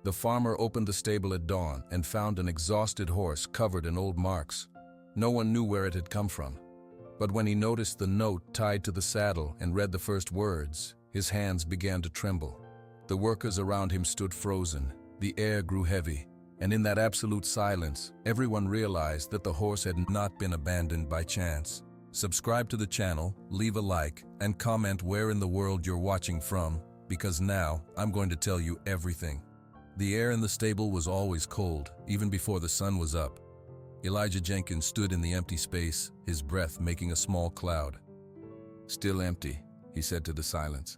The farmer opened the stable at dawn and found an exhausted horse covered in old marks. No one knew where it had come from. But when he noticed the note tied to the saddle and read the first words, his hands began to tremble. The workers around him stood frozen. The air grew heavy, and in that absolute silence, everyone realized that the horse had not been abandoned by chance. Subscribe to the channel, leave a like, and comment where in the world you're watching from, because now I'm going to tell you everything. The air in the stable was always cold, even before the sun was up. Elijah Jenkins stood in the empty space, his breath making a small cloud. "Still empty," he said to the silence.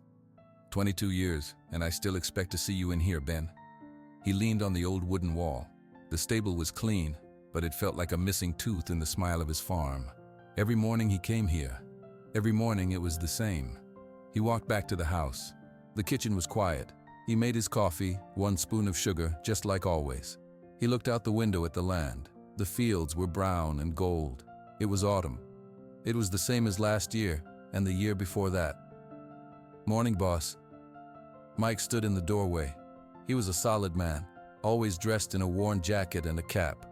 22 years, and I still expect to see you in here, Ben." He leaned on the old wooden wall. The stable was clean, but it felt like a missing tooth in the smile of his farm. Every morning he came here. Every morning it was the same. He walked back to the house. The kitchen was quiet. He made his coffee, 1 spoon of sugar, just like always. He looked out the window at the land. The fields were brown and gold. It was autumn. It was the same as last year and the year before that. "Morning, boss." Mike stood in the doorway. He was a solid man, always dressed in a worn jacket and a cap.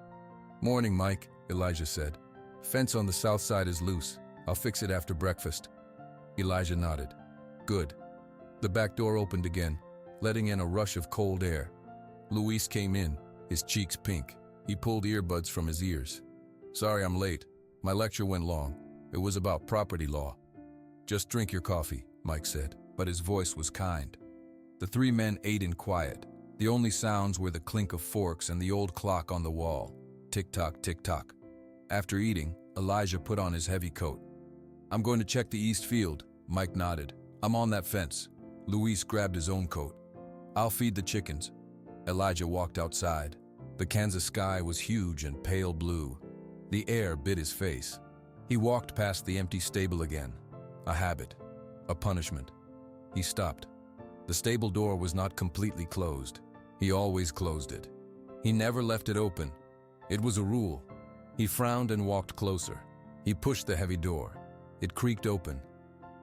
"Morning, Mike," Elijah said. "Fence on the south side is loose. I'll fix it after breakfast." Elijah nodded. "Good." The back door opened again, letting in a rush of cold air. Luis came in, his cheeks pink. He pulled earbuds from his ears. "Sorry I'm late. My lecture went long. It was about property law." "Just drink your coffee," Mike said, but his voice was kind. The 3 men ate in quiet. The only sounds were the clink of forks and the old clock on the wall. Tick-tock, tick-tock. After eating, Elijah put on his heavy coat. "I'm going to check the east field," Mike nodded. "I'm on that fence." Luis grabbed his own coat. "I'll feed the chickens." Elijah walked outside. The Kansas sky was huge and pale blue. The air bit his face. He walked past the empty stable again. A habit. A punishment. He stopped. The stable door was not completely closed. He always closed it. He never left it open. It was a rule. He frowned and walked closer. He pushed the heavy door. It creaked open.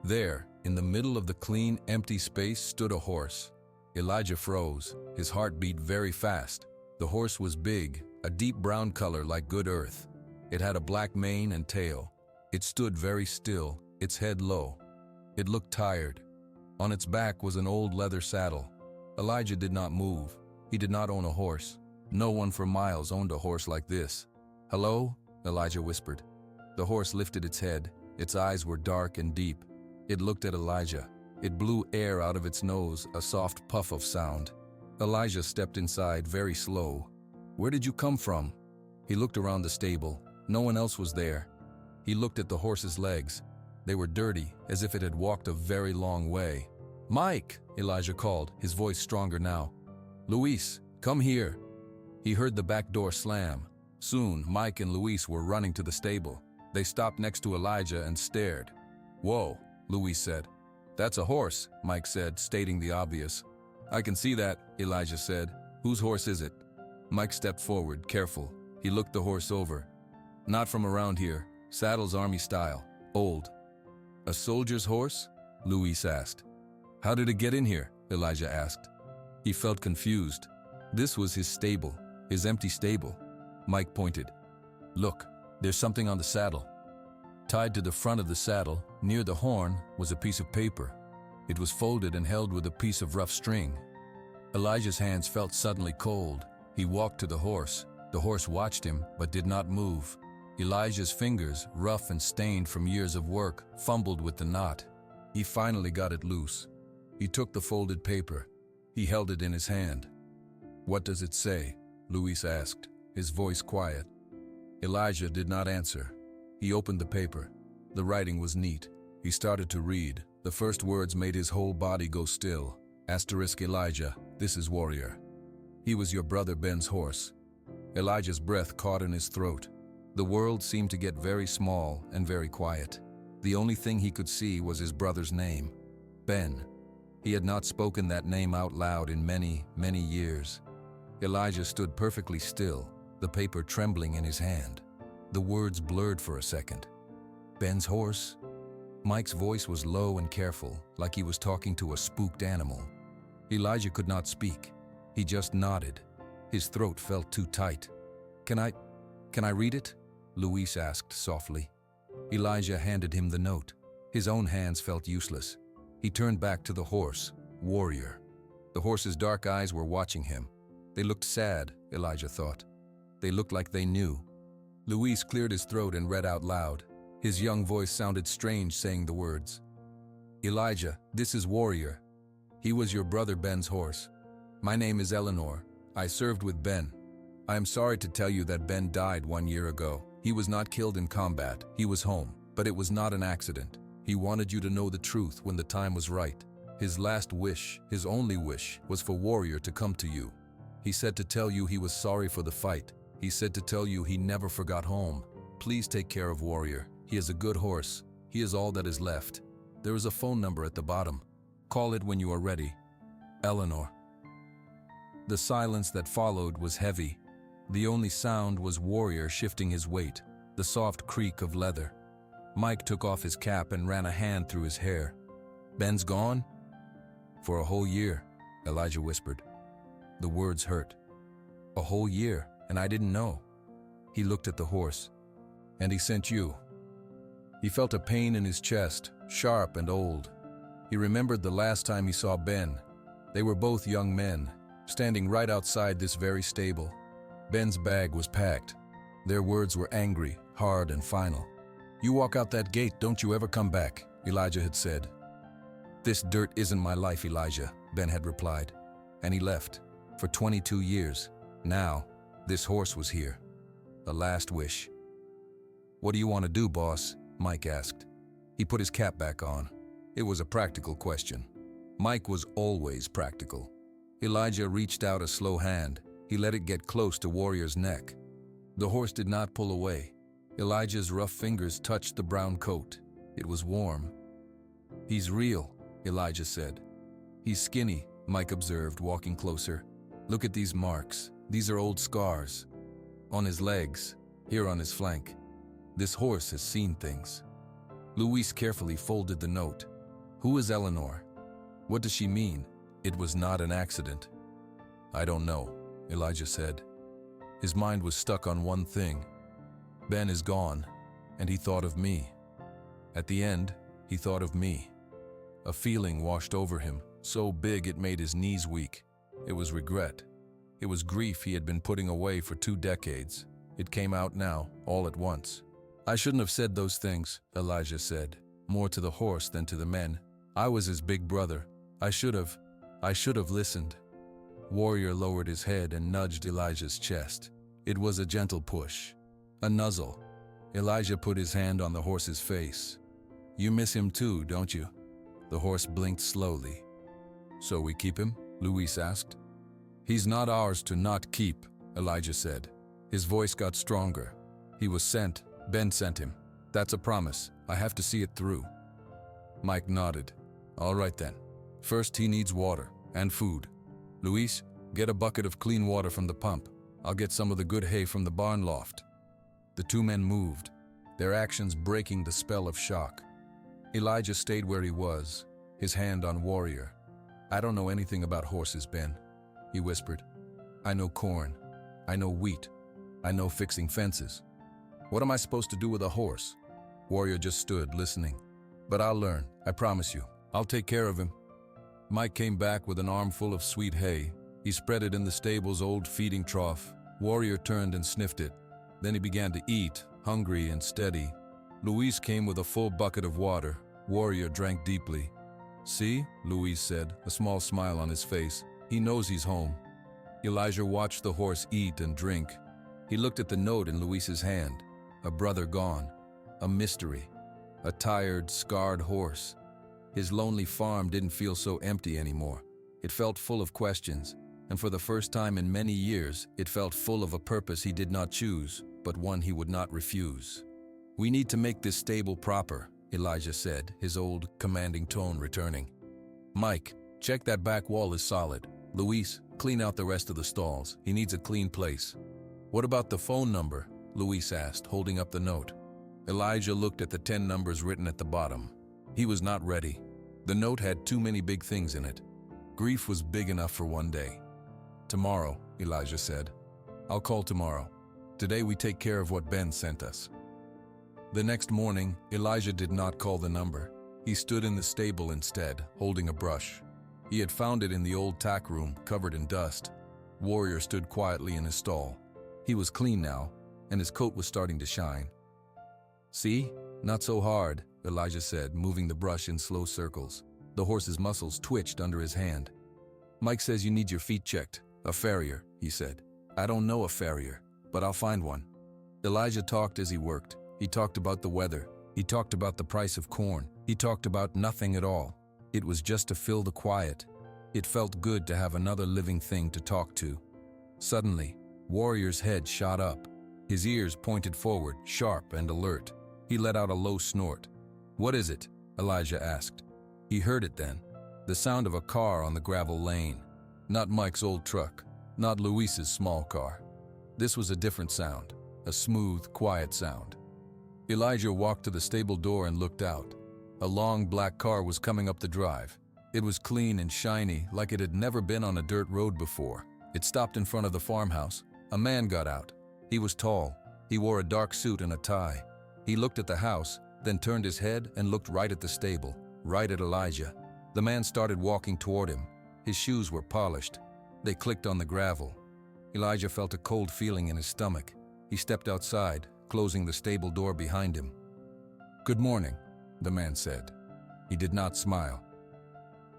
There, in the middle of the clean, empty space, stood a horse. Elijah froze. His heart beat very fast. The horse was big, a deep brown color like good earth. It had a black mane and tail. It stood very still, its head low. It looked tired. On its back was an old leather saddle. Elijah did not move. He did not own a horse. No one for miles owned a horse like this. "Hello?" Elijah whispered. The horse lifted its head. Its eyes were dark and deep. It looked at Elijah. It blew air out of its nose, a soft puff of sound. Elijah stepped inside, very slow. "Where did you come from?" He looked around the stable. No one else was there. He looked at the horse's legs. They were dirty, as if it had walked a very long way. "Mike!" Elijah called, his voice stronger now. "Luis, come here." He heard the back door slam. Soon, Mike and Luis were running to the stable. They stopped next to Elijah and stared. "Whoa," Luis said. "That's a horse," Mike said, stating the obvious. "I can see that," Elijah said. "Whose horse is it?" Mike stepped forward, careful. He looked the horse over. "Not from around here. Saddle's army style. Old." "A soldier's horse?" Luis asked. "How did it get in here?" Elijah asked. He felt confused. This was his stable, his empty stable. Mike pointed. "Look, there's something on the saddle." Tied to the front of the saddle, near the horn, was a piece of paper. It was folded and held with a piece of rough string. Elijah's hands felt suddenly cold. He walked to the horse. The horse watched him, but did not move. Elijah's fingers, rough and stained from years of work, fumbled with the knot. He finally got it loose. He took the folded paper. He held it in his hand. "What does it say?" Luis asked, his voice quiet. Elijah did not answer. He opened the paper. The writing was neat. He started to read. The first words made his whole body go still. Asterisk Elijah, this is warrior. He was your brother Ben's horse. Elijah's breath caught in his throat. The world seemed to get very small and very quiet. The only thing he could see was his brother's name, Ben. He had not spoken that name out loud in many, many years. Elijah stood perfectly still, the paper trembling in his hand. The words blurred for a second. Ben's horse? Mike's voice was low and careful, like he was talking to a spooked animal. Elijah could not speak. He just nodded. His throat felt too tight. Can I read it? Luis asked softly. Elijah handed him the note. His own hands felt useless. He turned back to the horse, Warrior. The horse's dark eyes were watching him. They looked sad, Elijah thought. They looked like they knew. Luis cleared his throat and read out loud. His young voice sounded strange saying the words. Elijah, this is Warrior. He was your brother Ben's horse. My name is Eleanor. I served with Ben. I am sorry to tell you that Ben died 1 year ago. He was not killed in combat. He was home, but it was not an accident. He wanted you to know the truth when the time was right. His last wish, his only wish, was for Warrior to come to you. He said to tell you he was sorry for the fight. He said to tell you he never forgot home. Please take care of Warrior. He is a good horse. He is all that is left. There is a phone number at the bottom. Call it when you are ready. Eleanor. The silence that followed was heavy. The only sound was Warrior shifting his weight, the soft creak of leather. Mike took off his cap and ran a hand through his hair. Ben's gone? For a whole year, Elijah whispered. The words hurt. A whole year, and I didn't know. He looked at the horse. And he sent you. He felt a pain in his chest, sharp and old. He remembered the last time he saw Ben. They were both young men, standing right outside this very stable. Ben's bag was packed. Their words were angry, hard, and final. You walk out that gate, don't you ever come back, Elijah had said. This dirt isn't my life, Elijah, Ben had replied. And he left. For 22 years. Now, this horse was here. The last wish. What do you want to do, boss? Mike asked. He put his cap back on. It was a practical question. Mike was always practical. Elijah reached out a slow hand. He let it get close to Warrior's neck. The horse did not pull away. Elijah's rough fingers touched the brown coat. It was warm. He's real, Elijah said. He's skinny, Mike observed, walking closer. Look at these marks. These are old scars. On his legs, here on his flank. This horse has seen things. Luis carefully folded the note. Who is Eleanor? What does she mean? It was not an accident. I don't know, Elijah said. His mind was stuck on one thing. Ben is gone, and he thought of me. At the end, he thought of me. A feeling washed over him, so big it made his knees weak. It was regret. It was grief he had been putting away for 2 decades. It came out now, all at once. I shouldn't have said those things, Elijah said, more to the horse than to the men. I was his big brother. I should have listened. Warrior lowered his head and nudged Elijah's chest. It was a gentle push. A nuzzle. Elijah put his hand on the horse's face. You miss him too, don't you? The horse blinked slowly. So we keep him? Luis asked. He's not ours to not keep, Elijah said. His voice got stronger. He was sent. Ben sent him. That's a promise. I have to see it through. Mike nodded. All right then. First he needs water and food. Luis, get a bucket of clean water from the pump. I'll get some of the good hay from the barn loft. The 2 men moved, their actions breaking the spell of shock. Elijah stayed where he was, his hand on Warrior. I don't know anything about horses, Ben, he whispered. I know corn. I know wheat. I know fixing fences. What am I supposed to do with a horse? Warrior just stood, listening. But I'll learn, I promise you. I'll take care of him. Mike came back with an armful of sweet hay. He spread it in the stable's old feeding trough. Warrior turned and sniffed it. Then he began to eat, hungry and steady. Luis came with a full bucket of water. Warrior drank deeply. See, Luis said, a small smile on his face. He knows he's home. Elijah watched the horse eat and drink. He looked at the note in Luis's hand. A brother gone. A mystery. A tired, scarred horse. His lonely farm didn't feel so empty anymore. It felt full of questions, and for the first time in many years, it felt full of a purpose he did not choose, but one he would not refuse. We need to make this stable proper, Elijah said, his old, commanding tone returning. Mike, check that back wall is solid. Luis, clean out the rest of the stalls. He needs a clean place. What about the phone number? Luis asked, holding up the note. Elijah looked at the 10 numbers written at the bottom. He was not ready. The note had too many big things in it. Grief was big enough for one day. Tomorrow, Elijah said. I'll call tomorrow. Today we take care of what Ben sent us. The next morning, Elijah did not call the number. He stood in the stable instead, holding a brush. He had found it in the old tack room, covered in dust. Warrior stood quietly in his stall. He was clean now, and his coat was starting to shine. See? Not so hard, Elijah said, moving the brush in slow circles. The horse's muscles twitched under his hand. Mike says you need your feet checked. A farrier, he said. I don't know a farrier, but I'll find one. Elijah talked as he worked. He talked about the weather. He talked about the price of corn. He talked about nothing at all. It was just to fill the quiet. It felt good to have another living thing to talk to. Suddenly, Warrior's head shot up. His ears pointed forward, sharp and alert. He let out a low snort. What is it? Elijah asked. He heard it then. The sound of a car on the gravel lane. Not Mike's old truck. Not Luis's small car. This was a different sound. A smooth, quiet sound. Elijah walked to the stable door and looked out. A long black car was coming up the drive. It was clean and shiny, like it had never been on a dirt road before. It stopped in front of the farmhouse. A man got out. He was tall. He wore a dark suit and a tie. He looked at the house, then turned his head and looked right at the stable, right at Elijah. The man started walking toward him. His shoes were polished. They clicked on the gravel. Elijah felt a cold feeling in his stomach. He stepped outside, closing the stable door behind him. Good morning, the man said. He did not smile.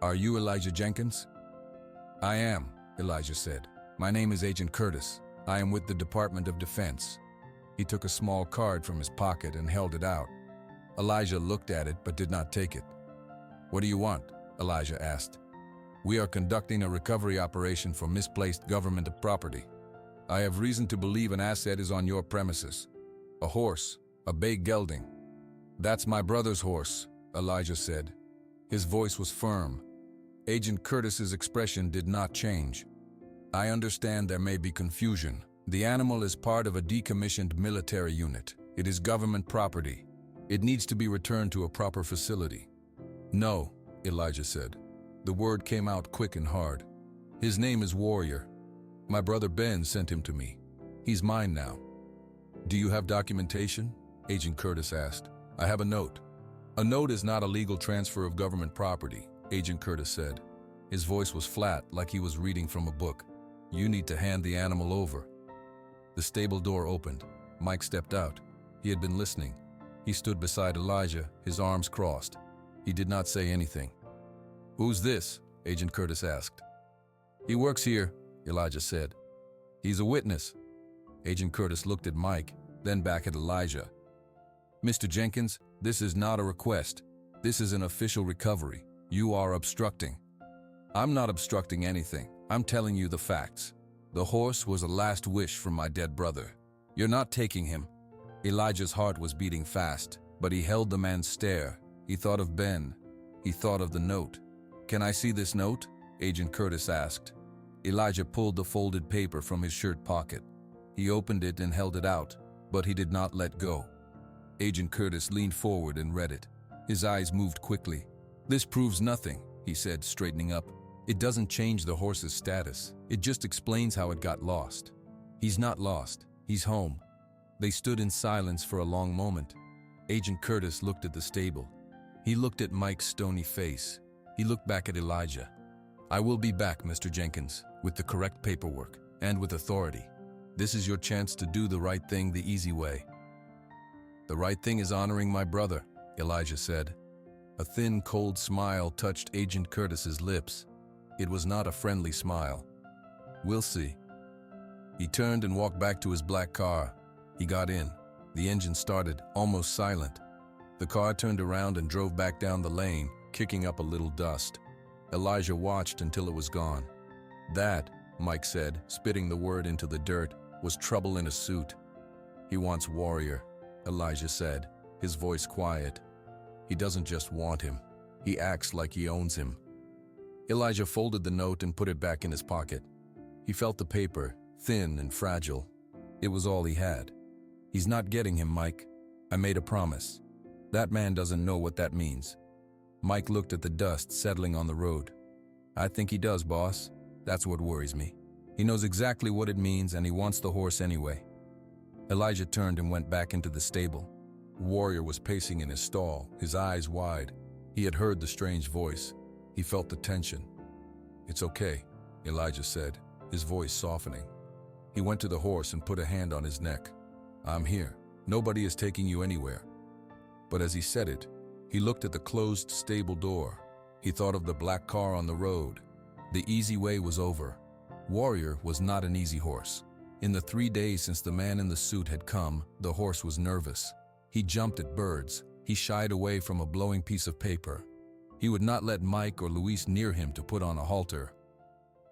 Are you Elijah Jenkins? I am, Elijah said. My name is Agent Curtis. I am with the Department of Defense. He took a small card from his pocket and held it out. Elijah looked at it but did not take it. What do you want? Elijah asked. We are conducting a recovery operation for misplaced government property. I have reason to believe an asset is on your premises. A horse, a bay gelding. That's my brother's horse, Elijah said. His voice was firm. Agent Curtis's expression did not change. I understand there may be confusion. The animal is part of a decommissioned military unit. It is government property. It needs to be returned to a proper facility. No, Elijah said. The word came out quick and hard. His name is Warrior. My brother Ben sent him to me. He's mine now. Do you have documentation? Agent Curtis asked. I have a note. A note is not a legal transfer of government property, Agent Curtis said. His voice was flat, like he was reading from a book. You need to hand the animal over. The stable door opened. Mike stepped out. He had been listening. He stood beside Elijah, his arms crossed. He did not say anything. Who's this? Agent Curtis asked. He works here, Elijah said. He's a witness. Agent Curtis looked at Mike, then back at Elijah. Mr. Jenkins, this is not a request. This is an official recovery. You are obstructing. I'm not obstructing anything. I'm telling you the facts. The horse was a last wish from my dead brother. You're not taking him. Elijah's heart was beating fast, but he held the man's stare. He thought of Ben. He thought of the note. Can I see this note? Agent Curtis asked. Elijah pulled the folded paper from his shirt pocket. He opened it and held it out, but he did not let go. Agent Curtis leaned forward and read it. His eyes moved quickly. This proves nothing, he said, straightening up. It doesn't change the horse's status. It just explains how it got lost. He's not lost. He's home. They stood in silence for a long moment. Agent Curtis looked at the stable. He looked at Mike's stony face. He looked back at Elijah. I will be back, Mr. Jenkins, with the correct paperwork and with authority. This is your chance to do the right thing the easy way. The right thing is honoring my brother, Elijah said. A thin, cold smile touched Agent Curtis's lips. It was not a friendly smile. We'll see. He turned and walked back to his black car. He got in. The engine started, almost silent. The car turned around and drove back down the lane, kicking up a little dust. Elijah watched until it was gone. That, Mike said, spitting the word into the dirt, was trouble in a suit. He wants Warrior, Elijah said, his voice quiet. He doesn't just want him. He acts like he owns him. Elijah folded the note and put it back in his pocket. He felt the paper, thin and fragile. It was all he had. He's not getting him, Mike. I made a promise. That man doesn't know what that means. Mike looked at the dust settling on the road. I think he does, boss. That's what worries me. He knows exactly what it means and he wants the horse anyway. Elijah turned and went back into the stable. Warrior was pacing in his stall, his eyes wide. He had heard the strange voice. He felt the tension. "It's okay," Elijah said, his voice softening. He went to the horse and put a hand on his neck. "I'm here. Nobody is taking you anywhere." But as he said it, he looked at the closed stable door. He thought of the black car on the road. The easy way was over. Warrior was not an easy horse. In the 3 days since the man in the suit had come, the horse was nervous. He jumped at birds. He shied away from a blowing piece of paper. He would not let Mike or Luis near him to put on a halter.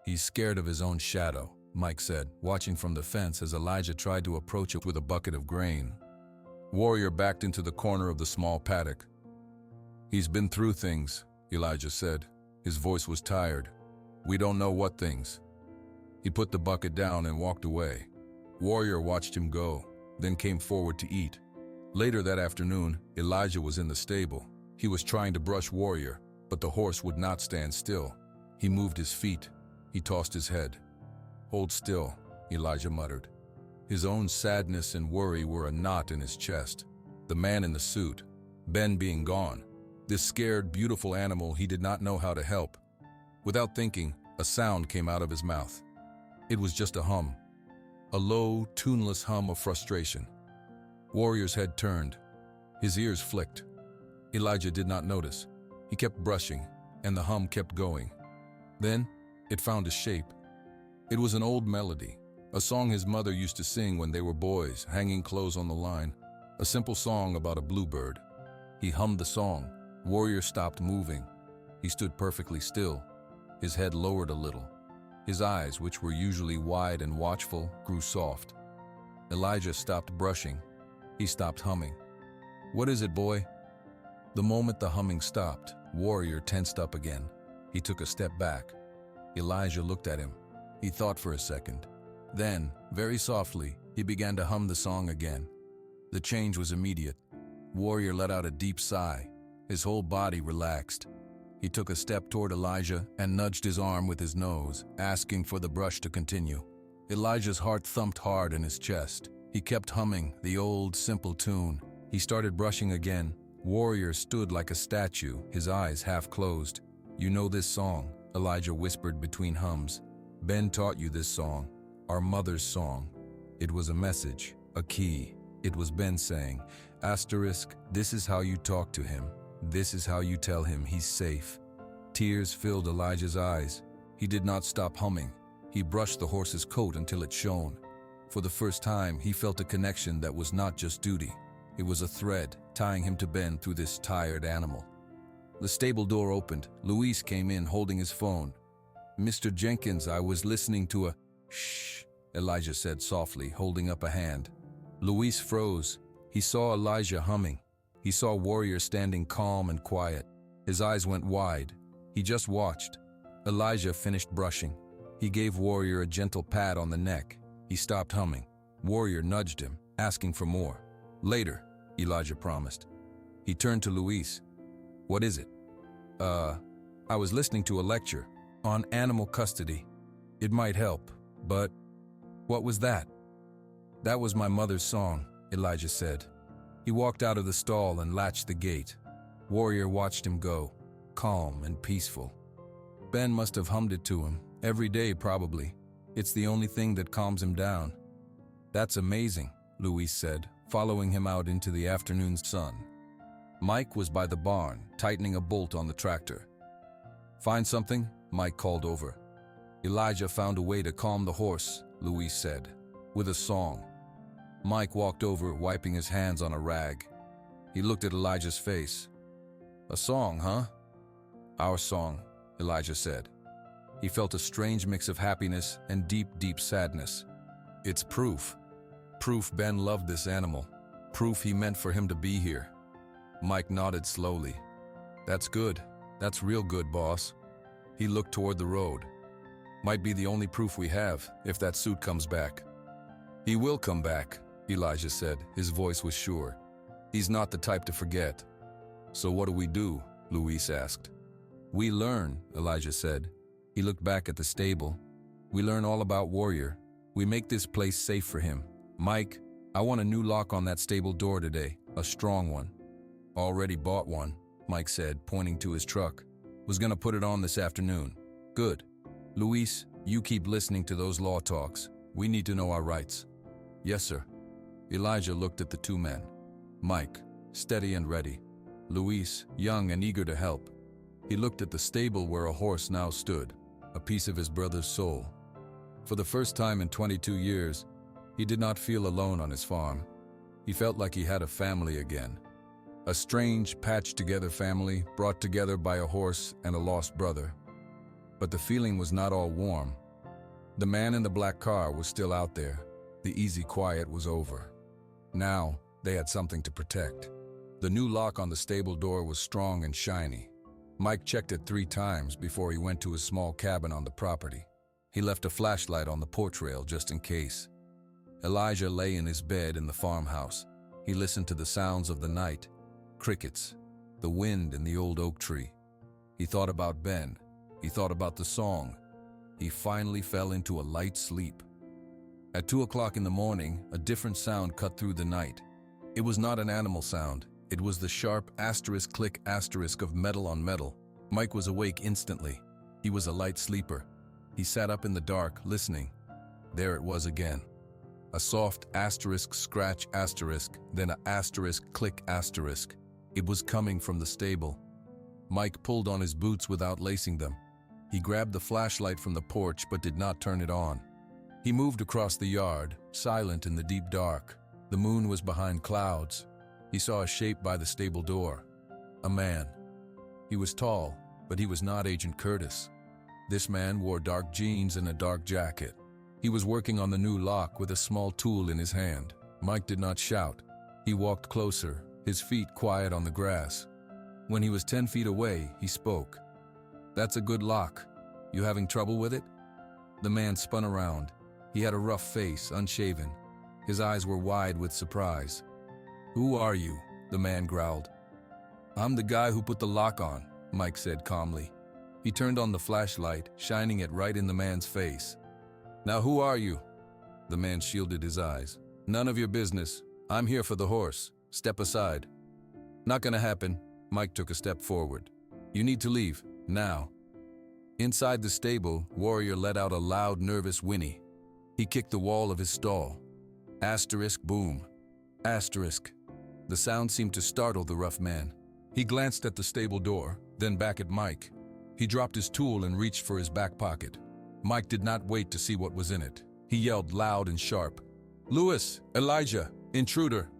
"He's scared of his own shadow," Mike said, watching from the fence as Elijah tried to approach it with a bucket of grain. Warrior backed into the corner of the small paddock. "He's been through things," Elijah said. His voice was tired. "We don't know what things." He put the bucket down and walked away. Warrior watched him go, then came forward to eat. Later that afternoon, Elijah was in the stable. He was trying to brush Warrior, but the horse would not stand still. He moved his feet. He tossed his head. "Hold still," Elijah muttered. His own sadness and worry were a knot in his chest. The man in the suit, Ben being gone, this scared, beautiful animal he did not know how to help. Without thinking, a sound came out of his mouth. It was just a hum. A low, tuneless hum of frustration. Warrior's head turned. His ears flicked. Elijah did not notice. He kept brushing, and the hum kept going. Then, it found a shape. It was an old melody, a song his mother used to sing when they were boys, hanging clothes on the line, a simple song about a bluebird. He hummed the song. Warrior stopped moving. He stood perfectly still, his head lowered a little. His eyes, which were usually wide and watchful, grew soft. Elijah stopped brushing. He stopped humming. "What is it, boy?" The moment the humming stopped, Warrior tensed up again. He took a step back. Elijah looked at him. He thought for a second. Then, very softly, he began to hum the song again. The change was immediate. Warrior let out a deep sigh. His whole body relaxed. He took a step toward Elijah and nudged his arm with his nose, asking for the brush to continue. Elijah's heart thumped hard in his chest. He kept humming the old, simple tune. He started brushing again. Warrior stood like a statue, his eyes half closed. "You know this song," Elijah whispered between hums. "Ben taught you this song, our mother's song." It was a message, a key. It was Ben saying, "Asterisk, this is how you talk to him. This is how you tell him he's safe." Tears filled Elijah's eyes. He did not stop humming. He brushed the horse's coat until it shone. For the first time, he felt a connection that was not just duty. It was a thread tying him to Ben through this tired animal. The stable door opened. Luis came in holding his phone. "Mr. Jenkins, I was listening to a—" "Shh," Elijah said softly, holding up a hand. Luis froze. He saw Elijah humming. He saw Warrior standing calm and quiet. His eyes went wide. He just watched. Elijah finished brushing. He gave Warrior a gentle pat on the neck. He stopped humming. Warrior nudged him, asking for more. "Later," Elijah promised. He turned to Luis. "What is it?" I was listening to a lecture on animal custody. It might help, but what was that?" "That was my mother's song," Elijah said. He walked out of the stall and latched the gate. Warrior watched him go, calm and peaceful. Ben must have hummed it to him, every day probably. It's the only thing that calms him down. "That's amazing," Luis said, following him out into the afternoon sun. Mike was by the barn, tightening a bolt on the tractor. "Find something?" Mike called over. "Elijah found a way to calm the horse," Luis said, "with a song." Mike walked over, wiping his hands on a rag. He looked at Elijah's face. "A song, huh?" "Our song," Elijah said. He felt a strange mix of happiness and deep, deep sadness. "It's proof. Proof Ben loved this animal. Proof he meant for him to be here." Mike nodded slowly. "That's good. That's real good, boss." He looked toward the road. "Might be the only proof we have, if that suit comes back." "He will come back," Elijah said. His voice was sure. "He's not the type to forget." "So what do we do?" Luis asked. "We learn," Elijah said. He looked back at the stable. We learn all about Warrior. We make this place safe for him. Mike, I want a new lock on that stable door today, a strong one. Already bought one, Mike said, pointing to his truck. Was gonna put it on this afternoon. Good. Luis, you keep listening to those law talks. We need to know our rights. Yes, sir. Elijah looked at the two men. Mike, steady and ready. Luis, young and eager to help. He looked at the stable where a horse now stood, a piece of his brother's soul. For the first time in 22 years, he did not feel alone on his farm. He felt like he had a family again. A strange, patched-together family brought together by a horse and a lost brother. But the feeling was not all warm. The man in the black car was still out there. The easy quiet was over. Now, they had something to protect. The new lock on the stable door was strong and shiny. Mike checked it 3 times before he went to his small cabin on the property. He left a flashlight on the porch rail just in case. Elijah lay in his bed in the farmhouse. He listened to the sounds of the night, crickets, the wind in the old oak tree. He thought about Ben. He thought about the song. He finally fell into a light sleep. At 2 o'clock in the morning, a different sound cut through the night. It was not an animal sound. It was the sharp asterisk click asterisk of metal on metal. Mike was awake instantly. He was a light sleeper. He sat up in the dark, listening. There it was again. A soft asterisk scratch asterisk, then a asterisk click asterisk. It was coming from the stable. Mike pulled on his boots without lacing them. He grabbed the flashlight from the porch but did not turn it on. He moved across the yard, silent in the deep dark. The moon was behind clouds. He saw a shape by the stable door. A man. He was tall, but he was not Agent Curtis. This man wore dark jeans and a dark jacket. He was working on the new lock with a small tool in his hand. Mike did not shout. He walked closer, his feet quiet on the grass. When he was 10 feet away, he spoke. "That's a good lock. You having trouble with it?" The man spun around. He had a rough face, unshaven. His eyes were wide with surprise. "Who are you?" the man growled. "I'm the guy who put the lock on," Mike said calmly. He turned on the flashlight, shining it right in the man's face. "Now who are you?" The man shielded his eyes. "None of your business. I'm here for the horse. Step aside." "Not gonna happen." Mike took a step forward. "You need to leave, now." Inside the stable, Warrior let out a loud, nervous whinny. He kicked the wall of his stall. Asterisk boom. Asterisk. The sound seemed to startle the rough man. He glanced at the stable door, then back at Mike. He dropped his tool and reached for his back pocket. Mike did not wait to see what was in it. He yelled loud and sharp. "Luis! Elijah! Intruder!"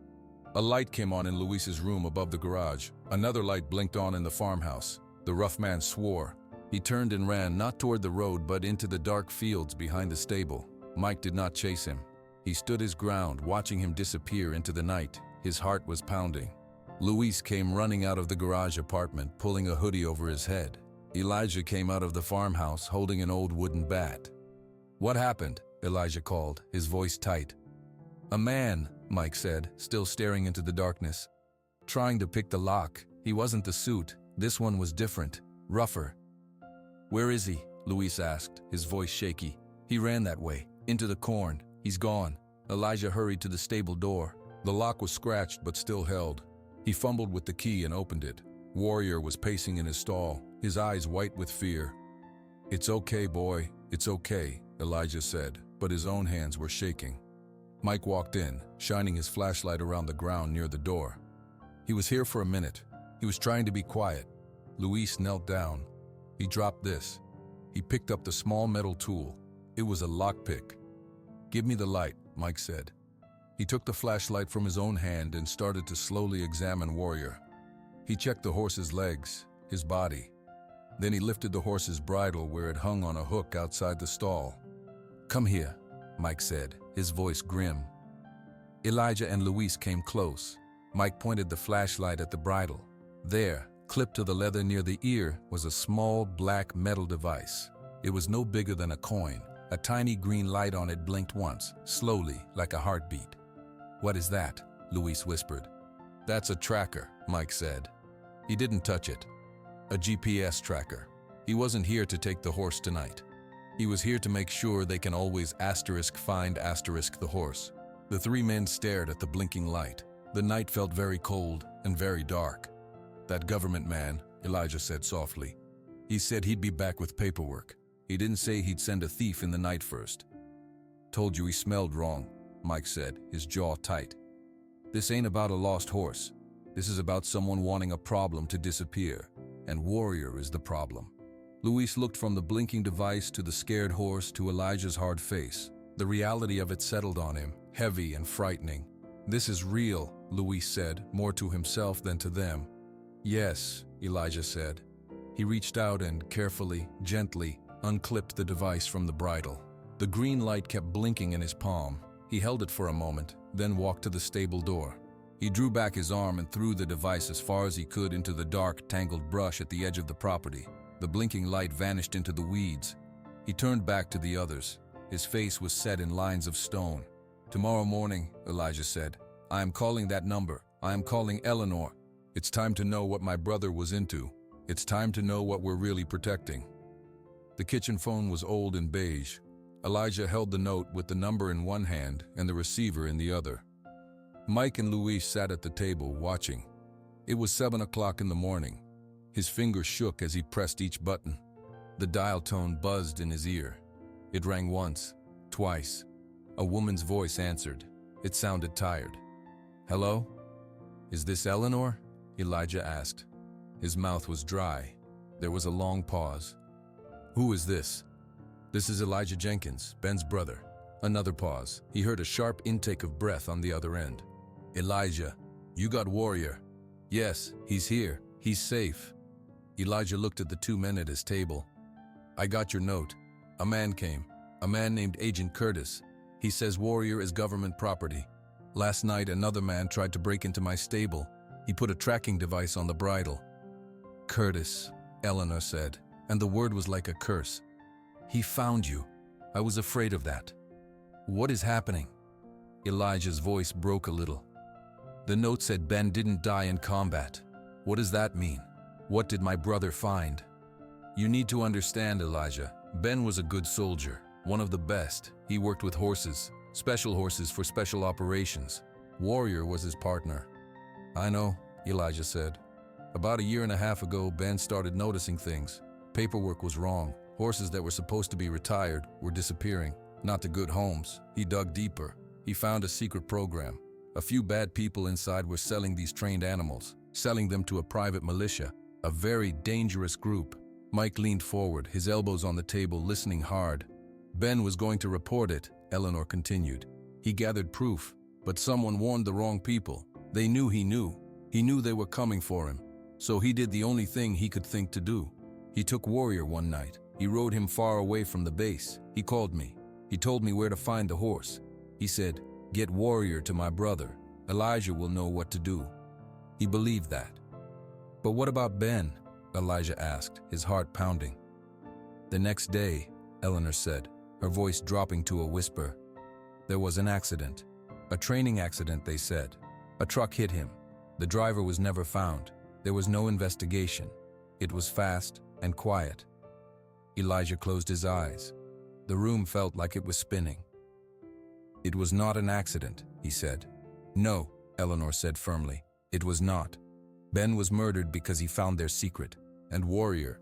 A light came on in Luis's room above the garage. Another light blinked on in the farmhouse. The rough man swore. He turned and ran, not toward the road, but into the dark fields behind the stable. Mike did not chase him. He stood his ground, watching him disappear into the night. His heart was pounding. Luis came running out of the garage apartment, pulling a hoodie over his head. Elijah came out of the farmhouse, holding an old wooden bat. "What happened?" Elijah called, his voice tight. "A man," Mike said, still staring into the darkness. "Trying to pick the lock. He wasn't the suit. This one was different, rougher." "Where is he?" Luis asked, his voice shaky. "He ran that way, into the corn. He's gone." Elijah hurried to the stable door. The lock was scratched but still held. He fumbled with the key and opened it. Warrior was pacing in his stall, his eyes white with fear. "It's okay, boy. It's okay," Elijah said, but his own hands were shaking. Mike walked in, shining his flashlight around the ground near the door. He was here for a minute. He was trying to be quiet. Luis knelt down. He dropped this. He picked up the small metal tool. It was a lockpick. "Give me the light," Mike said. He took the flashlight from his own hand and started to slowly examine Warrior. He checked the horse's legs, his body. Then he lifted the horse's bridle where it hung on a hook outside the stall. "Come here," Mike said, his voice grim. Elijah and Luis came close. Mike pointed the flashlight at the bridle. There, clipped to the leather near the ear, was a small black metal device. It was no bigger than a coin. A tiny green light on it blinked once, slowly, like a heartbeat. "What is that?" Luis whispered. "That's a tracker," Mike said. He didn't touch it. "A GPS tracker. He wasn't here to take the horse tonight." He was here to make sure they can always find the horse. The three men stared at the blinking light. The night felt very cold and very dark. That government man, Elijah said softly. He said he'd be back with paperwork. He didn't say he'd send a thief in the night first. Told you he smelled wrong, Mike said, his jaw tight. This ain't about a lost horse. This is about someone wanting a problem to disappear, and Warrior is the problem. Luis looked from the blinking device to the scared horse to Elijah's hard face. The reality of it settled on him, heavy and frightening. This is real, Luis said, more to himself than to them. Yes, Elijah said. He reached out and carefully, gently, unclipped the device from the bridle. The green light kept blinking in his palm. He held it for a moment, then walked to the stable door. He drew back his arm and threw the device as far as he could into the dark, tangled brush at the edge of the property. The blinking light vanished into the weeds. He turned back to the others. His face was set in lines of stone. Tomorrow morning, Elijah said, I am calling that number. I am calling Eleanor. It's time to know what my brother was into. It's time to know what we're really protecting. The kitchen phone was old and beige. Elijah held the note with the number in one hand and the receiver in the other. Mike and Luis sat at the table watching. It was 7 o'clock in the morning. His fingers shook as he pressed each button. The dial tone buzzed in his ear. It rang once, twice. A woman's voice answered. It sounded tired. Hello? Is this Eleanor? Elijah asked. His mouth was dry. There was a long pause. Who is this? This is Elijah Jenkins, Ben's brother. Another pause. He heard a sharp intake of breath on the other end. Elijah, you got Warrior. Yes, he's here. He's safe. Elijah looked at the two men at his table. I got your note. A man came. A man named Agent Curtis. He says Warrior is government property. Last night, another man tried to break into my stable. He put a tracking device on the bridle. Curtis, Eleanor said, and the word was like a curse. He found you. I was afraid of that. What is happening? Elijah's voice broke a little. The note said Ben didn't die in combat. What does that mean? What did my brother find? You need to understand, Elijah. Ben was a good soldier, one of the best. He worked with horses, special horses for special operations. Warrior was his partner. I know, Elijah said. About a year and a half ago, Ben started noticing things. Paperwork was wrong. Horses that were supposed to be retired were disappearing, not to good homes. He dug deeper. He found a secret program. A few bad people inside were selling these trained animals, selling them to a private militia, a very dangerous group. Mike leaned forward, his elbows on the table, listening hard. Ben was going to report it, Eleanor continued. He gathered proof, but someone warned the wrong people. They knew he knew. He knew they were coming for him. So he did the only thing he could think to do. He took Warrior one night. He rode him far away from the base. He called me. He told me where to find the horse. He said, "Get Warrior to my brother. Elijah will know what to do." He believed that. But what about Ben? Elijah asked, his heart pounding. The next day, Eleanor said, her voice dropping to a whisper, there was an accident. A training accident, they said. A truck hit him. The driver was never found. There was no investigation. It was fast and quiet. Elijah closed his eyes. The room felt like it was spinning. It was not an accident, he said. No, Eleanor said firmly. It was not. Ben was murdered because he found their secret. And Warrior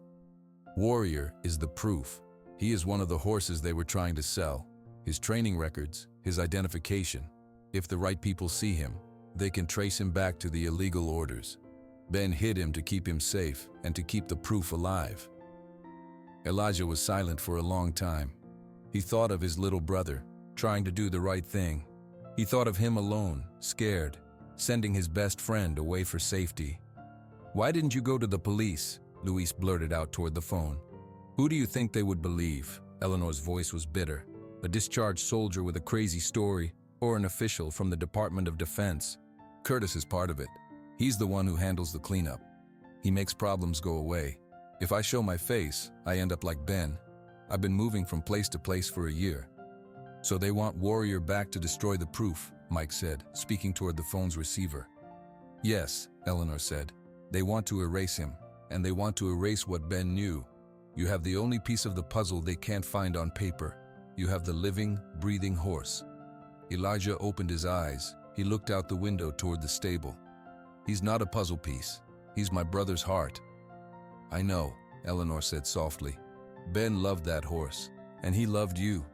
is the proof. He is one of the horses they were trying to sell. His training records, his identification. If the right people see him, they can trace him back to the illegal orders. Ben hid him to keep him safe and to keep the proof alive. Elijah was silent for a long time. He thought of his little brother, trying to do the right thing. He thought of him alone, scared, sending his best friend away for safety. Why didn't you go to the police? Luis blurted out toward the phone. Who do you think they would believe? Eleanor's voice was bitter. A discharged soldier with a crazy story, or an official from the Department of Defense. Curtis is part of it. He's the one who handles the cleanup. He makes problems go away. If I show my face, I end up like Ben. I've been moving from place to place for a year. So they want Warrior back to destroy the proof, Mike said, speaking toward the phone's receiver. Yes, Eleanor said. They want to erase him, and they want to erase what Ben knew. You have the only piece of the puzzle they can't find on paper. You have the living, breathing horse. Elijah opened his eyes. He looked out the window toward the stable. He's not a puzzle piece. He's my brother's heart. I know, Eleanor said softly. Ben loved that horse, and he loved you.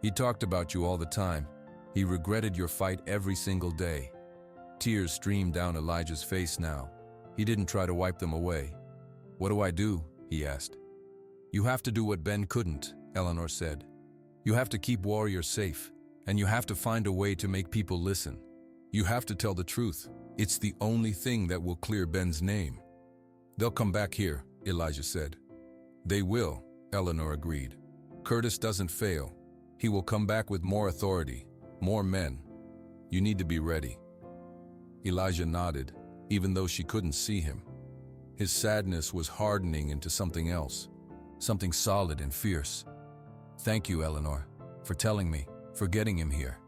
He talked about you all the time. He regretted your fight every single day. Tears streamed down Elijah's face now. He didn't try to wipe them away. What do I do? He asked. You have to do what Ben couldn't, Eleanor said. You have to keep Warrior safe, and you have to find a way to make people listen. You have to tell the truth. It's the only thing that will clear Ben's name. They'll come back here, Elijah said. They will, Eleanor agreed. Curtis doesn't fail. He will come back with more authority, more men. You need to be ready. Elijah nodded, even though she couldn't see him. His sadness was hardening into something else, something solid and fierce. Thank you, Eleanor, for telling me, for getting him here.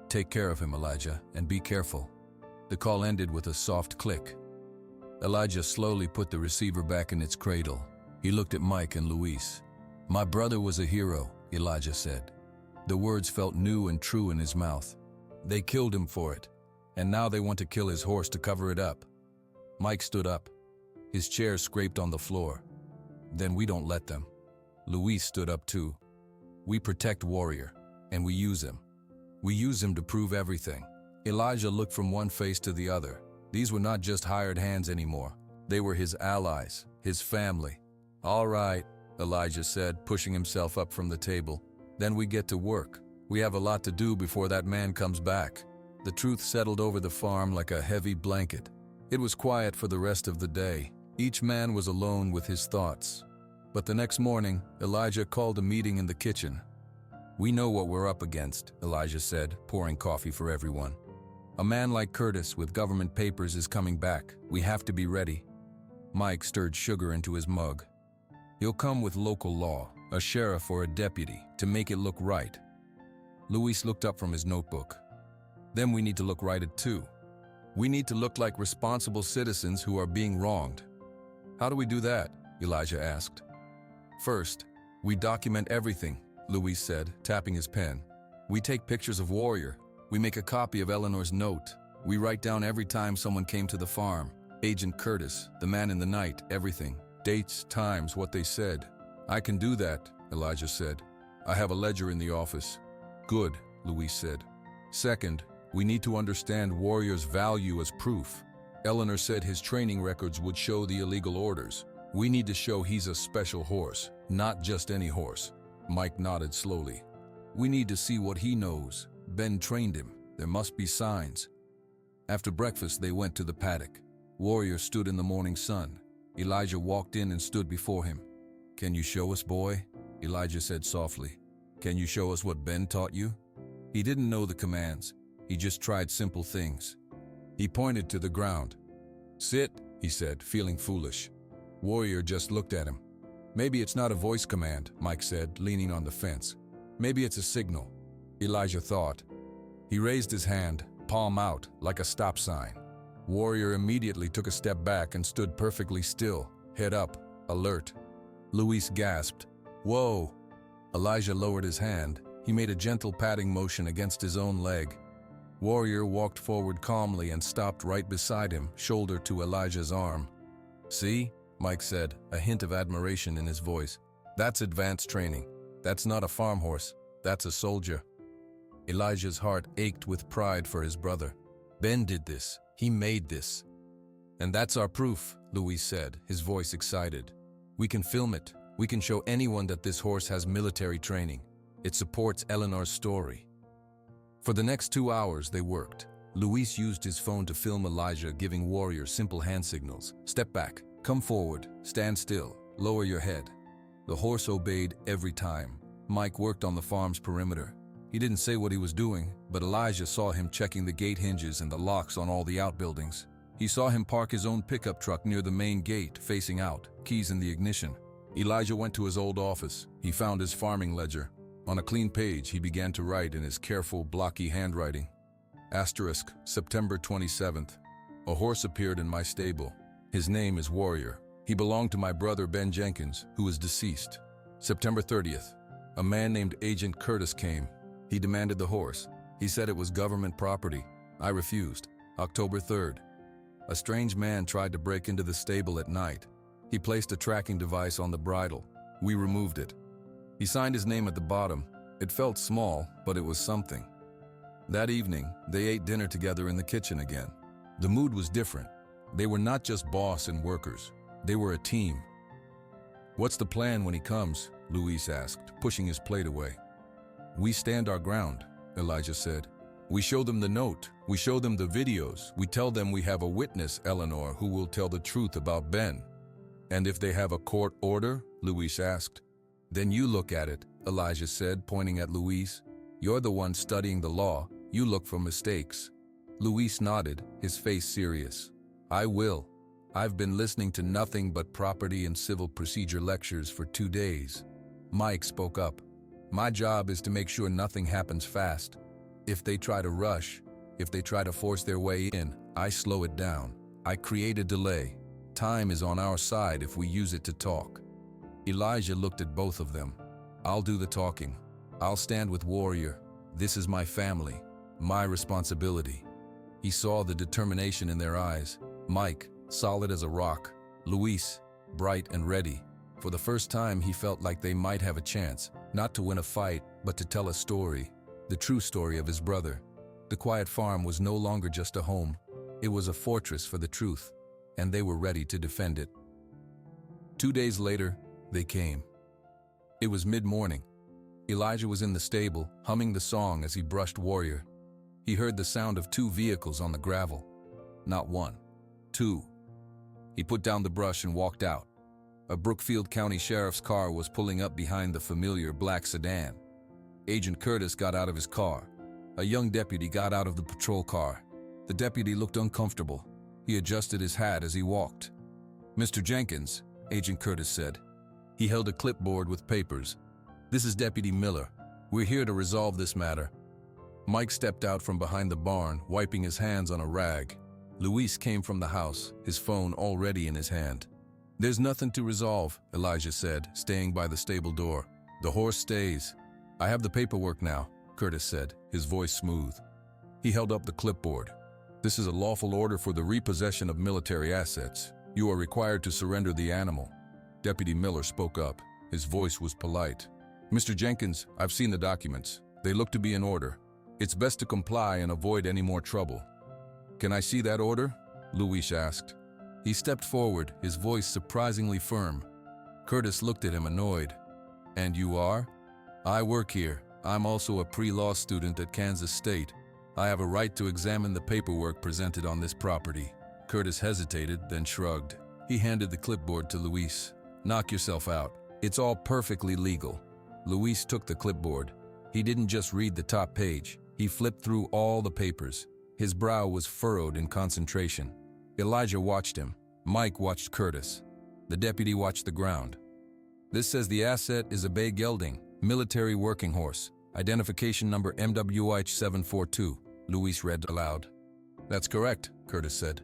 Take care of him, Elijah, and be careful. The call ended with a soft click. Elijah slowly put the receiver back in its cradle. He looked at Mike and Luis. My brother was a hero, Elijah said. The words felt new and true in his mouth. They killed him for it, and now they want to kill his horse to cover it up. Mike stood up. His chair scraped on the floor. Then we don't let them. Luis stood up too. We protect Warrior, and we use him. We use him to prove everything. Elijah looked from one face to the other. These were not just hired hands anymore. They were his allies, his family. All right, Elijah said, pushing himself up from the table. Then we get to work. We have a lot to do before that man comes back. The truth settled over the farm like a heavy blanket. It was quiet for the rest of the day. Each man was alone with his thoughts. But the next morning, Elijah called a meeting in the kitchen. We know what we're up against, Elijah said, pouring coffee for everyone. A man like Curtis with government papers is coming back. We have to be ready. Mike stirred sugar into his mug. He'll come with local law, a sheriff or a deputy, to make it look right. Luis looked up from his notebook. Then we need to look righted too. We need to look like responsible citizens who are being wronged. How do we do that? Elijah asked. First, we document everything, Luis said, tapping his pen. We take pictures of Warrior. We make a copy of Eleanor's note. We write down every time someone came to the farm. Agent Curtis, the man in the night, everything. Dates, times, what they said. I can do that, Elijah said. I have a ledger in the office. Good, Luis said. Second, we need to understand Warrior's value as proof. Eleanor said his training records would show the illegal orders. We need to show he's a special horse, not just any horse. Mike nodded slowly. We need to see what he knows. Ben trained him. There must be signs. After breakfast, they went to the paddock. Warrior stood in the morning sun. Elijah walked in and stood before him. Can you show us, boy? Elijah said softly. Can you show us what Ben taught you? He didn't know the commands. He just tried simple things. He pointed to the ground. Sit, he said, feeling foolish. Warrior just looked at him. Maybe it's not a voice command, Mike said, leaning on the fence. Maybe it's a signal. Elijah thought. He raised his hand, palm out, like a stop sign. Warrior immediately took a step back and stood perfectly still, head up, alert. Luis gasped. Whoa! Elijah lowered his hand. He made a gentle patting motion against his own leg. Warrior walked forward calmly and stopped right beside him, shoulder to Elijah's arm. See? Mike said, a hint of admiration in his voice. That's advanced training. That's not a farm horse. That's a soldier. Elijah's heart ached with pride for his brother. Ben did this. He made this. And that's our proof, Luis said, his voice excited. We can film it. We can show anyone that this horse has military training. It supports Eleanor's story. For the next 2 hours, they worked. Luis used his phone to film Elijah giving Warrior simple hand signals. Step back. Come forward. Stand still. Lower your head. The horse obeyed every time. Mike worked on the farm's perimeter. He didn't say what he was doing, but Elijah saw him checking the gate hinges and the locks on all the outbuildings. He saw him park his own pickup truck near the main gate, facing out, keys in the ignition. Elijah went to his old office. He found his farming ledger. On a clean page, he began to write in his careful, blocky handwriting. Asterisk, September 27th. A horse appeared in my stable. His name is Warrior. He belonged to my brother Ben Jenkins, who is deceased. September 30th, a man named Agent Curtis came. He demanded the horse. He said it was government property. I refused. October 3rd, a strange man tried to break into the stable at night. He placed a tracking device on the bridle. We removed it. He signed his name at the bottom. It felt small, but it was something. That evening, they ate dinner together in the kitchen again. The mood was different. They were not just boss and workers. They were a team. "What's the plan when he comes?" Luis asked, pushing his plate away. "We stand our ground," Elijah said. "We show them the note. We show them the videos. We tell them we have a witness, Eleanor, who will tell the truth about Ben." "And if they have a court order?" Luis asked. "Then you look at it," Elijah said, pointing at Luis. "You're the one studying the law. You look for mistakes." Luis nodded, his face serious. "I will. I've been listening to nothing but property and civil procedure lectures for 2 days." Mike spoke up. "My job is to make sure nothing happens fast. If they try to rush, if they try to force their way in, I slow it down. I create a delay. Time is on our side if we use it to talk." Elijah looked at both of them. "I'll do the talking. I'll stand with Warrior. This is my family, my responsibility." He saw the determination in their eyes. Mike, solid as a rock. Luis, bright and ready. For the first time, he felt like they might have a chance, not to win a fight, but to tell a story, the true story of his brother. The quiet farm was no longer just a home. It was a fortress for the truth, and they were ready to defend it. 2 days later, they came. It was mid-morning. Elijah was in the stable, humming the song as he brushed Warrior. He heard the sound of 2 vehicles on the gravel. Not 1, 2. He put down the brush and walked out. A Brookfield County Sheriff's car was pulling up behind the familiar black sedan. Agent Curtis got out of his car. A young deputy got out of the patrol car. The deputy looked uncomfortable. He adjusted his hat as he walked. "Mr. Jenkins," Agent Curtis said. He held a clipboard with papers. "This is Deputy Miller. We're here to resolve this matter." Mike stepped out from behind the barn, wiping his hands on a rag. Luis came from the house, his phone already in his hand. "There's nothing to resolve," Elijah said, staying by the stable door. "The horse stays." "I have the paperwork now," Curtis said, his voice smooth. He held up the clipboard. "This is a lawful order for the repossession of military assets. You are required to surrender the animal." Deputy Miller spoke up. His voice was polite. "Mr. Jenkins, I've seen the documents. They look to be in order. It's best to comply and avoid any more trouble." "Can I see that order?" Luis asked. He stepped forward, his voice surprisingly firm. Curtis looked at him annoyed. "And you are?" "I work here. I'm also a pre-law student at Kansas State. I have a right to examine the paperwork presented on this property." Curtis hesitated, then shrugged. He handed the clipboard to Luis. "Knock yourself out. It's all perfectly legal." Luis took the clipboard. He didn't just read the top page. He flipped through all the papers. His brow was furrowed in concentration. Elijah watched him. Mike watched Curtis. The deputy watched the ground. "This says the asset is a bay gelding, military working horse. Identification number MWH742, Luis read aloud. "That's correct," Curtis said.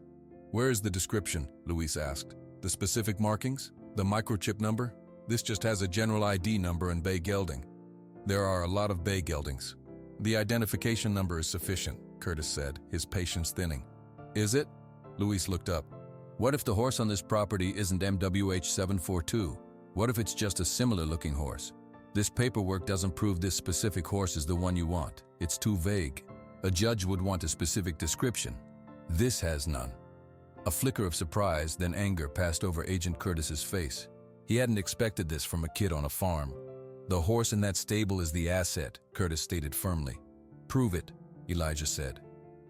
"Where is the description?" Luis asked. "The specific markings? The microchip number? This just has a general ID number and bay gelding." "There are a lot of bay geldings." "The identification number is sufficient," Curtis said, his patience thinning. "Is it?" Luis looked up. "What if the horse on this property isn't MWH742? What if it's just a similar-looking horse? This paperwork doesn't prove this specific horse is the one you want. It's too vague. A judge would want a specific description. This has none." A flicker of surprise, then anger passed over Agent Curtis's face. He hadn't expected this from a kid on a farm. "The horse in that stable is the asset," Curtis stated firmly. "Prove it," Elijah said.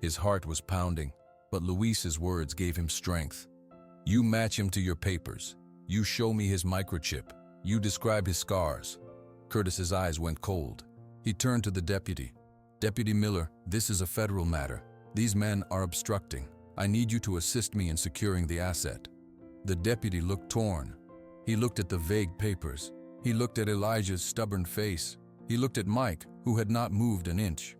His heart was pounding, but Luis's words gave him strength. "You match him to your papers. You show me his microchip. You describe his scars." Curtis's eyes went cold. He turned to the deputy. "Deputy Miller, this is a federal matter. These men are obstructing. I need you to assist me in securing the asset." The deputy looked torn. He looked at the vague papers. He looked at Elijah's stubborn face. He looked at Mike, who had not moved an inch.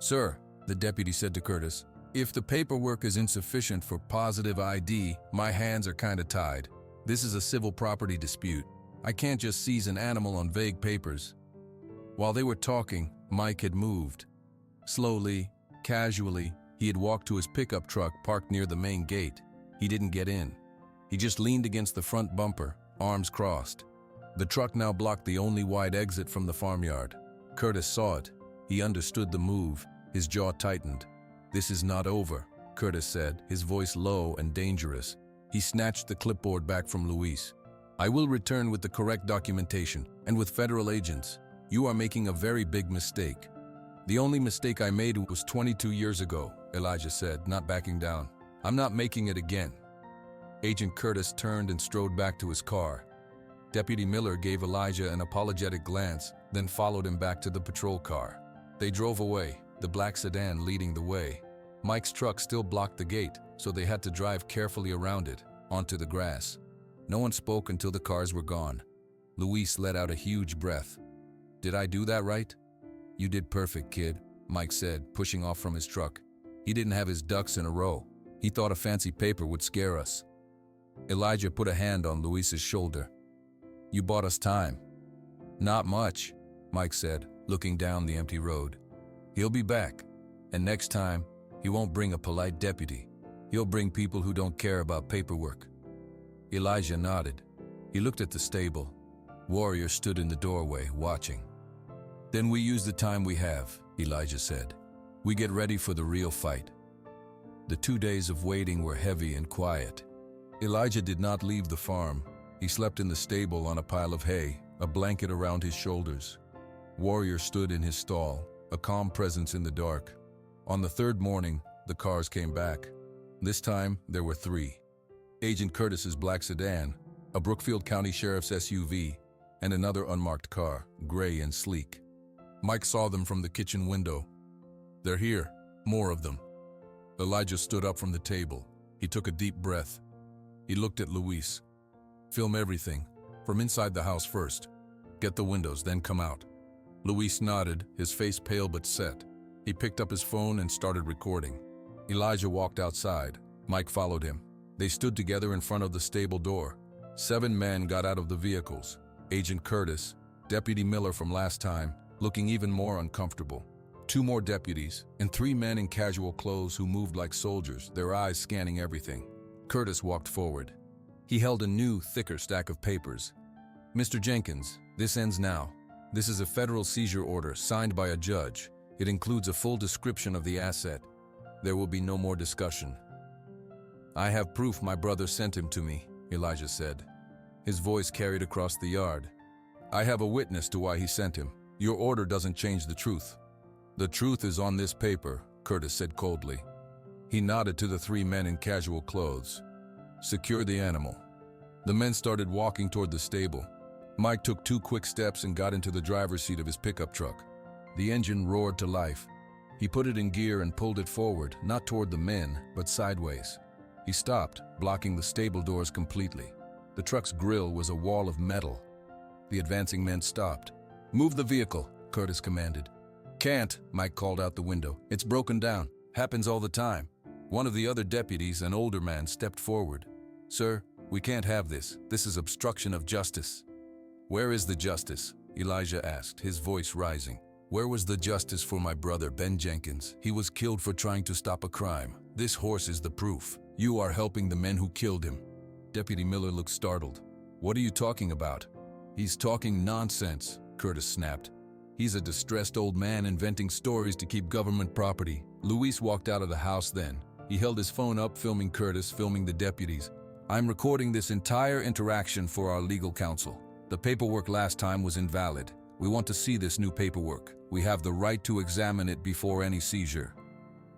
"Sir," the deputy said to Curtis, "if the paperwork is insufficient for positive ID, my hands are kinda tied. This is a civil property dispute. I can't just seize an animal on vague papers. While they were talking, Mike had moved. Slowly, casually, he had walked to his pickup truck parked near the main gate. He didn't get in. He just leaned against the front bumper, arms crossed. The truck now blocked the only wide exit from the farmyard. Curtis saw it. He understood the move. His jaw tightened. "This is not over," Curtis said, his voice low and dangerous. He snatched the clipboard back from Luis. "I will return with the correct documentation and with federal agents. You are making a very big mistake." "The only mistake I made was 22 years ago," Elijah said, not backing down. "I'm not making it again." Agent Curtis turned and strode back to his car. Deputy Miller gave Elijah an apologetic glance, then followed him back to the patrol car. They drove away, the black sedan leading the way. Mike's truck still blocked the gate, so they had to drive carefully around it, onto the grass. No one spoke until the cars were gone. Luis let out a huge breath. "Did I do that right?" "You did perfect, kid," Mike said, pushing off from his truck. He didn't have his ducks in a row. He thought a fancy paper would scare us. Elijah put a hand on Luis's shoulder. "You bought us time." "Not much," Mike said, looking down the empty road. "He'll be back. And next time, he won't bring a polite deputy. He'll bring people who don't care about paperwork." Elijah nodded. He looked at the stable. Warrior stood in the doorway, watching. "Then we use the time we have," Elijah said. "We get ready for the real fight." The 2 days of waiting were heavy and quiet. Elijah did not leave the farm. He slept in the stable on a pile of hay, a blanket around his shoulders. Warrior stood in his stall, a calm presence in the dark. On the third morning, the cars came back. This time, there were 3. Agent Curtis's black sedan, a Brookfield County Sheriff's SUV, and another unmarked car, gray and sleek. Mike saw them from the kitchen window. "They're here, more of them." Elijah stood up from the table. He took a deep breath. He looked at Luis. "Film everything, from inside the house first. Get the windows, then come out." Luis nodded, his face pale but set. He picked up his phone and started recording. Elijah walked outside. Mike followed him. They stood together in front of the stable door. 7 men got out of the vehicles. Agent Curtis, Deputy Miller from last time, looking even more uncomfortable. 2 more deputies, and 3 men in casual clothes who moved like soldiers, their eyes scanning everything. Curtis walked forward. He held a new, thicker stack of papers. "Mr. Jenkins, this ends now. This is a federal seizure order signed by a judge. It includes a full description of the asset. There will be no more discussion." "I have proof my brother sent him to me," Elijah said. His voice carried across the yard. "I have a witness to why he sent him. Your order doesn't change the truth." "The truth is on this paper," Curtis said coldly. He nodded to the 3 men in casual clothes. "Secure the animal." The men started walking toward the stable. Mike took 2 quick steps and got into the driver's seat of his pickup truck. The engine roared to life. He put it in gear and pulled it forward, not toward the men, but sideways. He stopped, blocking the stable doors completely. The truck's grill was a wall of metal. The advancing men stopped. "Move the vehicle," Curtis commanded. "Can't," Mike called out the window. "It's broken down. Happens all the time." One of the other deputies, an older man, stepped forward. "Sir, we can't have this. This is obstruction of justice." "Where is the justice?" Elijah asked, his voice rising. "Where was the justice for my brother, Ben Jenkins? He was killed for trying to stop a crime. This horse is the proof. You are helping the men who killed him." Deputy Miller looked startled. "What are you talking about?" "He's talking nonsense," Curtis snapped. "He's a distressed old man inventing stories to keep government property." Luis walked out of the house then. He held his phone up, filming Curtis, filming the deputies. "I'm recording this entire interaction for our legal counsel. The paperwork last time was invalid. We want to see this new paperwork. We have the right to examine it before any seizure."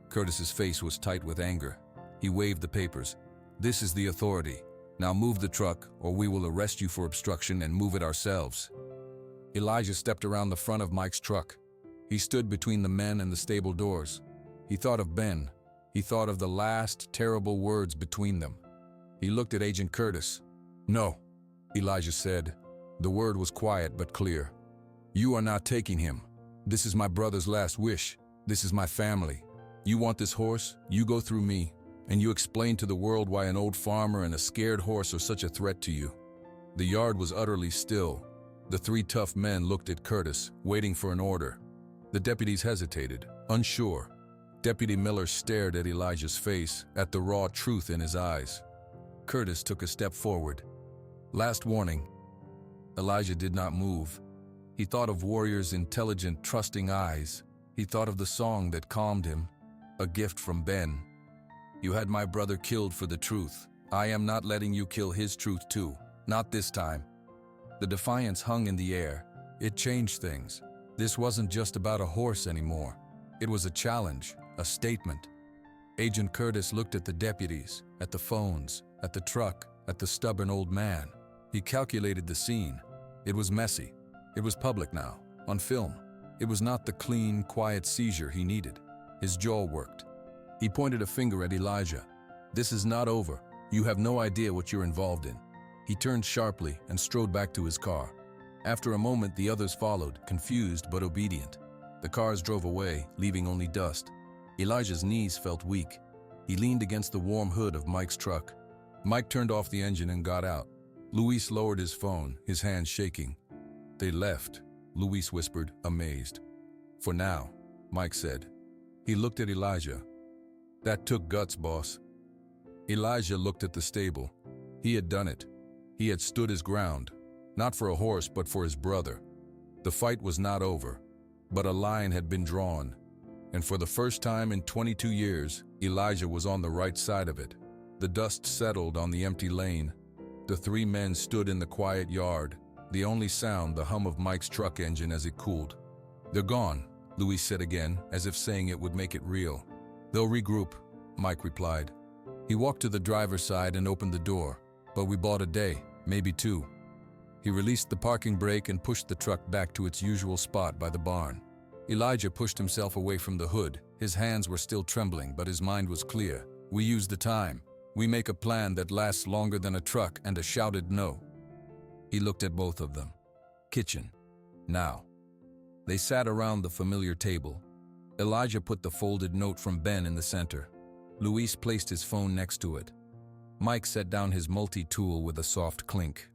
Curtis's face was tight with anger. He waved the papers. "This is the authority. Now move the truck, or we will arrest you for obstruction and move it ourselves." Elijah stepped around the front of Mike's truck. He stood between the men and the stable doors. He thought of Ben. He thought of the last terrible words between them. He looked at Agent Curtis. "No," Elijah said. The word was quiet but clear. "You are not taking him. This is my brother's last wish. This is my family. You want this horse? You go through me, and you explained to the world why an old farmer and a scared horse are such a threat to you. The yard was utterly still. The three tough men looked at Curtis, waiting for an order. The deputies hesitated, unsure. Deputy Miller stared at Elijah's face, at the raw truth in his eyes. Curtis took a step forward. Last warning. Elijah did not move. He thought of Warrior's intelligent, trusting eyes. He thought of the song that calmed him, a gift from Ben. You had my brother killed for the truth. I am not letting you kill his truth too. Not this time. The defiance hung in the air. It changed things. This wasn't just about a horse anymore. It was a challenge, a statement. Agent Curtis looked at the deputies, at the phones, at the truck, at the stubborn old man. He calculated the scene. It was messy. It was public now, on film. It was not the clean, quiet seizure he needed. His jaw worked. He pointed a finger at Elijah. This is not over. You have no idea what you're involved in. He turned sharply and strode back to his car. After a moment, the others followed, confused but obedient. The cars drove away, leaving only dust. Elijah's knees felt weak. He leaned against the warm hood of Mike's truck. Mike turned off the engine and got out. Luis lowered his phone, his hands shaking. They left, Luis whispered, amazed. For now, Mike said. He looked at Elijah. That took guts, boss. Elijah looked at the stable. He had done it. He had stood his ground, not for a horse but for his brother. The fight was not over, but a line had been drawn, and for the first time in 22 years, Elijah was on the right side of it. The dust settled on the empty lane. The three men stood in the quiet yard, the only sound the hum of Mike's truck engine as it cooled. They're gone, Luis said again, as if saying it would make it real. They'll regroup, Mike replied. He walked to the driver's side and opened the door. But we bought a day, maybe two. He released the parking brake and pushed the truck back to its usual spot by the barn. Elijah pushed himself away from the hood. His hands were still trembling, but his mind was clear. We use the time. We make a plan that lasts longer than a truck and a shouted no. He looked at both of them. Kitchen. Now. They sat around the familiar table. Elijah put the folded note from Ben in the center. Luis placed his phone next to it. Mike set down his multi-tool with a soft clink.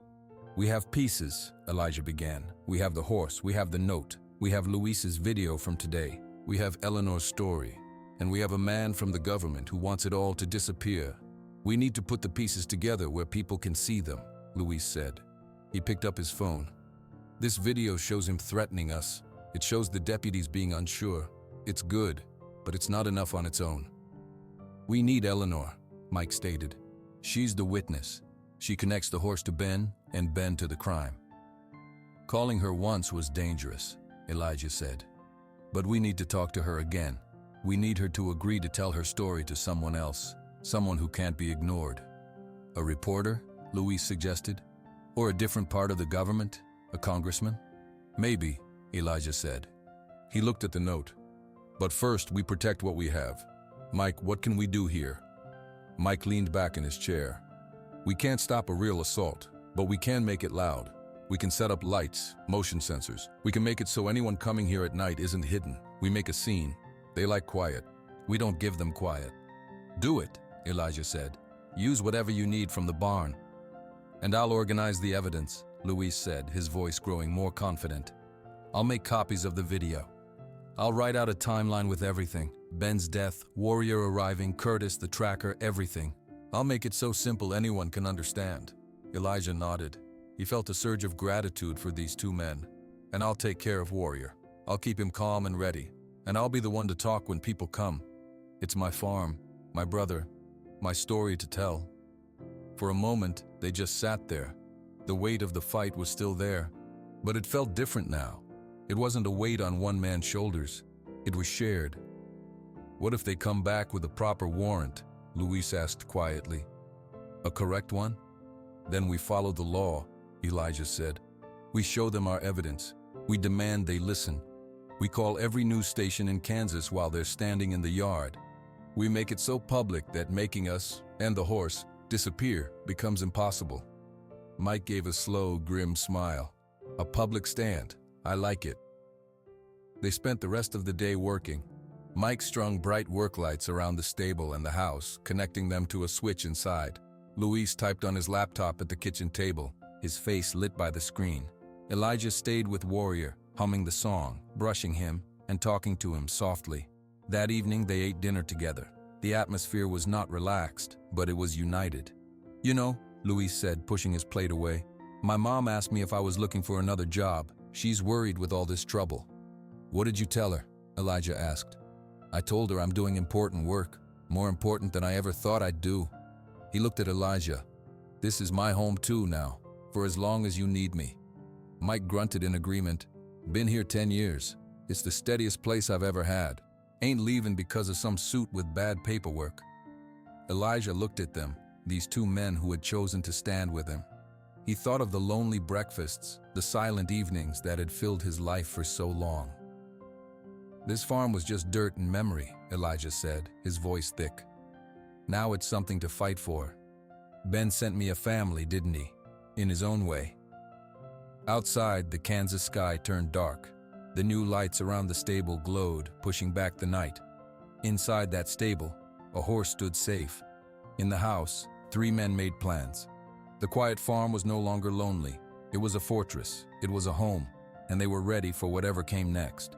We have pieces, Elijah began. We have the horse, we have the note, we have Luis's video from today, we have Eleanor's story, and we have a man from the government who wants it all to disappear. We need to put the pieces together where people can see them, Luis said. He picked up his phone. This video shows him threatening us. It shows the deputies being unsure. It's good, but it's not enough on its own. We need Eleanor, Mike stated. She's the witness. She connects the horse to Ben and Ben to the crime. Calling her once was dangerous, Elijah said. But we need to talk to her again. We need her to agree to tell her story to someone else, someone who can't be ignored. A reporter, Luis suggested? Or a different part of the government? A congressman? Maybe, Elijah said. He looked at the note. But first, we protect what we have. Mike, what can we do here? Mike leaned back in his chair. We can't stop a real assault, but we can make it loud. We can set up lights, motion sensors. We can make it so anyone coming here at night isn't hidden. We make a scene. They like quiet. We don't give them quiet. Do it, Elijah said. Use whatever you need from the barn. And I'll organize the evidence, Luis said, his voice growing more confident. I'll make copies of the video. I'll write out a timeline with everything. Ben's death, Warrior arriving, Curtis, the tracker, everything. I'll make it so simple anyone can understand. Elijah nodded. He felt a surge of gratitude for these two men. And I'll take care of Warrior. I'll keep him calm and ready. And I'll be the one to talk when people come. It's my farm, my brother, my story to tell. For a moment, they just sat there. The weight of the fight was still there. But it felt different now. It wasn't a weight on one man's shoulders. It was shared. What if they come back with a proper warrant? Luis asked quietly. A correct one? Then we follow the law, Elijah said. We show them our evidence. We demand they listen. We call every news station in Kansas while they're standing in the yard. We make it so public that making us, and the horse, disappear becomes impossible. Mike gave a slow, grim smile. A public stand. I like it. They spent the rest of the day working. Mike strung bright work lights around the stable and the house, connecting them to a switch inside. Luis typed on his laptop at the kitchen table, his face lit by the screen. Elijah stayed with Warrior, humming the song, brushing him, and talking to him softly. That evening they ate dinner together. The atmosphere was not relaxed, but it was united. "You know," Luis said, pushing his plate away, "my mom asked me if I was looking for another job. She's worried with all this trouble." "What did you tell her?" Elijah asked. "I told her I'm doing important work, more important than I ever thought I'd do." He looked at Elijah. "This is my home too now, for as long as you need me." Mike grunted in agreement. "Been here 10 years. It's the steadiest place I've ever had. Ain't leaving because of some suit with bad paperwork." Elijah looked at them, these two men who had chosen to stand with him. He thought of the lonely breakfasts, the silent evenings that had filled his life for so long. "This farm was just dirt and memory," Elijah said, his voice thick. "Now it's something to fight for. Ben sent me a family, didn't he? In his own way." Outside, the Kansas sky turned dark. The new lights around the stable glowed, pushing back the night. Inside that stable, a horse stood safe. In the house, 3 men made plans. The quiet farm was no longer lonely. It was a fortress, it was a home, and they were ready for whatever came next.